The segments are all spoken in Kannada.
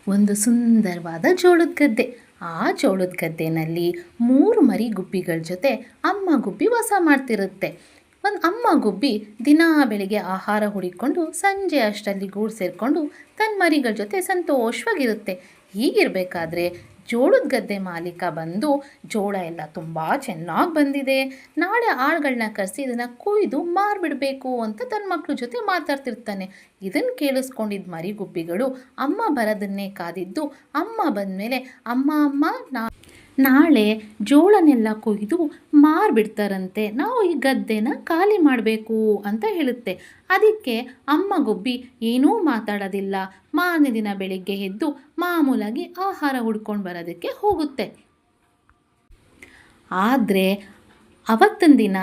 ಒಂದು ಸುಂದರವಾದ ಜೋಳದ ಗದ್ದೆ. ಆ ಜೋಳದ ಗದ್ದೆನಲ್ಲಿ 3 ಮರಿ ಗುಬ್ಬಿಗಳ ಜೊತೆ ಅಮ್ಮ ಗುಬ್ಬಿ ವಾಸ ಮಾಡ್ತಿರುತ್ತೆ. ಒಂದು ಅಮ್ಮ ಗುಬ್ಬಿ ದಿನಾ ಬೆಳಿಗ್ಗೆ ಆಹಾರ ಹುಡಿಕೊಂಡು ಸಂಜೆ ಅಷ್ಟರಲ್ಲಿ ಗೂಡು ಸೇರಿಕೊಂಡು ತನ್ನ ಮರಿಗಳ ಜೊತೆ ಸಂತೋಷವಾಗಿರುತ್ತೆ. ಹೀಗಿರಬೇಕಾದ್ರೆ ಜೋಳದ ಗದ್ದೆ ಮಾಲೀಕ ಬಂದು, ಜೋಳ ಎಲ್ಲ ತುಂಬ ಚೆನ್ನಾಗಿ ಬಂದಿದೆ, ನಾಳೆ ಆಳುಗಳನ್ನ ಕರೆಸಿ ಇದನ್ನು ಕೊಯ್ದು ಮಾರಿಬಿಡಬೇಕು ಅಂತ ತನ್ನ ಮಕ್ಕಳ ಜೊತೆ ಮಾತಾಡ್ತಿರ್ತಾನೆ. ಇದನ್ನು ಕೇಳಿಸ್ಕೊಂಡಿದ್ದ ಮರಿಗುಬ್ಬಿಗಳು ಅಮ್ಮ ಬರೋದನ್ನೇ ಕಾದಿದ್ದು, ಅಮ್ಮ ಬಂದಮೇಲೆ ಅಮ್ಮ ಅಮ್ಮ ನಾಳೆ ಜೋಳನೆಲ್ಲ ಕೊಯ್ದು ಮಾರಿಬಿಡ್ತಾರಂತೆ, ನಾವು ಈ ಗದ್ದೆನ ಖಾಲಿ ಮಾಡಬೇಕು ಅಂತ ಹೇಳುತ್ತೆ. ಅದಕ್ಕೆ ಅಮ್ಮ ಗುಬ್ಬಿ ಏನೂ ಮಾತಾಡೋದಿಲ್ಲ. ಮಾರನೇ ದಿನ ಬೆಳಿಗ್ಗೆ ಎದ್ದು ಮಾಮೂಲಾಗಿ ಆಹಾರ ಹುಡ್ಕೊಂಡು ಬರೋದಕ್ಕೆ ಹೋಗುತ್ತೆ. ಆದರೆ ಅವತ್ತಿನ ದಿನ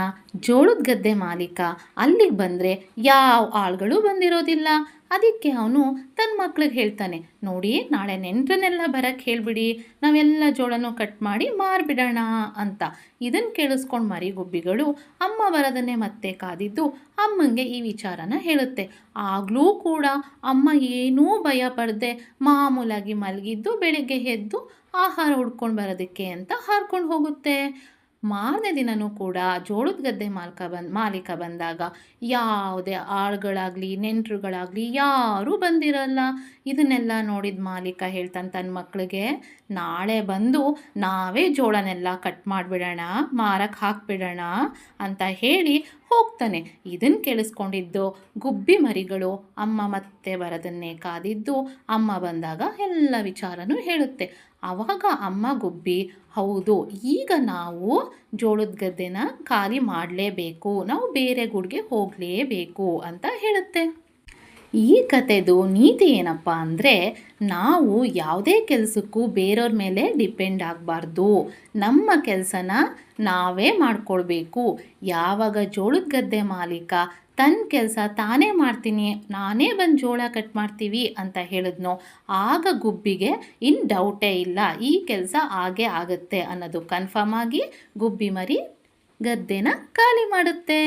ಜೋಳದ ಗದ್ದೆ ಮಾಲೀಕ ಅಲ್ಲಿಗೆ ಬಂದರೆ ಯಾವ ಆಳುಗಳು ಬಂದಿರೋದಿಲ್ಲ. ಅದಕ್ಕೆ ಅವನು ತನ್ನ ಮಕ್ಳಿಗೆ ಹೇಳ್ತಾನೆ, ನೋಡಿ ನಾಳೆ ನೆಂಟರನ್ನೆಲ್ಲ ಬರೋಕ್ಕೆ ಹೇಳಿಬಿಡಿ, ನಾವೆಲ್ಲ ಜೋಳನೂ ಕಟ್ ಮಾಡಿ ಮಾರಿಬಿಡೋಣ ಅಂತ. ಇದನ್ನು ಕೇಳಿಸ್ಕೊಂಡು ಮರಿಗುಬ್ಬಿಗಳು ಅಮ್ಮ ಬರೋದನ್ನೇ ಮತ್ತೆ ಕಾದಿದ್ದು ಅಮ್ಮಂಗೆ ಈ ವಿಚಾರನ ಹೇಳುತ್ತೆ. ಆಗಲೂ ಕೂಡ ಅಮ್ಮ ಏನೂ ಭಯ ಪಡದೆ ಮಾಮೂಲಾಗಿ ಮಲಗಿದ್ದು ಬೆಳಗ್ಗೆ ಎದ್ದು ಆಹಾರ ಹುಡ್ಕೊಂಡು ಬರೋದಕ್ಕೆ ಅಂತ ಹಾರ್ಕೊಂಡು ಹೋಗುತ್ತೆ. ಮಾರನೇ ದಿನವೂ ಕೂಡ ಜೋಳದ ಗದ್ದೆ ಮಾಲೀಕ ಬಂದಾಗ ಯಾವುದೇ ಆಳುಗಳಾಗಲಿ ನೆಂಟರುಗಳಾಗಲಿ ಯಾರೂ ಬಂದಿರಲ್ಲ. ಇದನ್ನೆಲ್ಲ ನೋಡಿದ ಮಾಲೀಕ ಹೇಳ್ತಾನೆ ತನ್ನ ಮಕ್ಕಳಿಗೆ, ನಾಳೆ ಬಂದು ನಾವೇ ಜೋಳನೆಲ್ಲ ಕಟ್ ಮಾಡಿಬಿಡೋಣ, ಮಾರಕ್ಕೆ ಹಾಕಿಬಿಡೋಣ ಅಂತ ಹೇಳಿ ಹೋಗ್ತಾನೆ. ಇದನ್ನು ಕೇಳಿಸ್ಕೊಂಡಿದ್ದು ಗುಬ್ಬಿ ಮರಿಗಳು ಅಮ್ಮ ಮತ್ತೆ ಬರೋದನ್ನೇ ಕಾದಿದ್ದು ಅಮ್ಮ ಬಂದಾಗ ಎಲ್ಲ ವಿಚಾರನೂ ಹೇಳುತ್ತೆ. ಆವಾಗ ಅಮ್ಮ ಗುಬ್ಬಿ, ಹೌದು ಈಗ ನಾವು ಜೋಳದ ಗದ್ದೆನ ಖಾಲಿ ಮಾಡಲೇಬೇಕು, ನಾವು ಬೇರೆ ಗೂಡಿಗೆ ಹೋಗಲೇಬೇಕು ಅಂತ ಹೇಳುತ್ತೆ. ಈ ಕಥೆದು ನೀತಿ ಏನಪ್ಪ ಅಂದರೆ, ನಾವು ಯಾವುದೇ ಕೆಲಸಕ್ಕೂ ಬೇರೆಯವ್ರ ಮೇಲೆ ಡಿಪೆಂಡ್ ಆಗಬಾರ್ದು, ನಮ್ಮ ಕೆಲಸನ ನಾವೇ ಮಾಡಿಕೊಳ್ಬೇಕು. ಯಾವಾಗ ಜೋಳದ ಗದ್ದೆ ಮಾಲೀಕ ತನ್ನ ಕೆಲಸ ತಾನೇ ಮಾಡ್ತೀನಿ, ನಾನೇ ಬಂದು ಜೋಳ ಕಟ್ ಮಾಡ್ತೀವಿ ಅಂತ ಹೇಳಿದ್ನೋ, ಆಗ ಗುಬ್ಬಿಗೆ ಇನ್ನು ಡೌಟೇ ಇಲ್ಲ, ಈ ಕೆಲಸ ಆಗೇ ಆಗುತ್ತೆ ಅನ್ನೋದು ಕನ್ಫರ್ಮ್ ಆಗಿ ಗುಬ್ಬಿ ಮರಿ ಗದ್ದೆನ ಖಾಲಿ ಮಾಡುತ್ತೆ.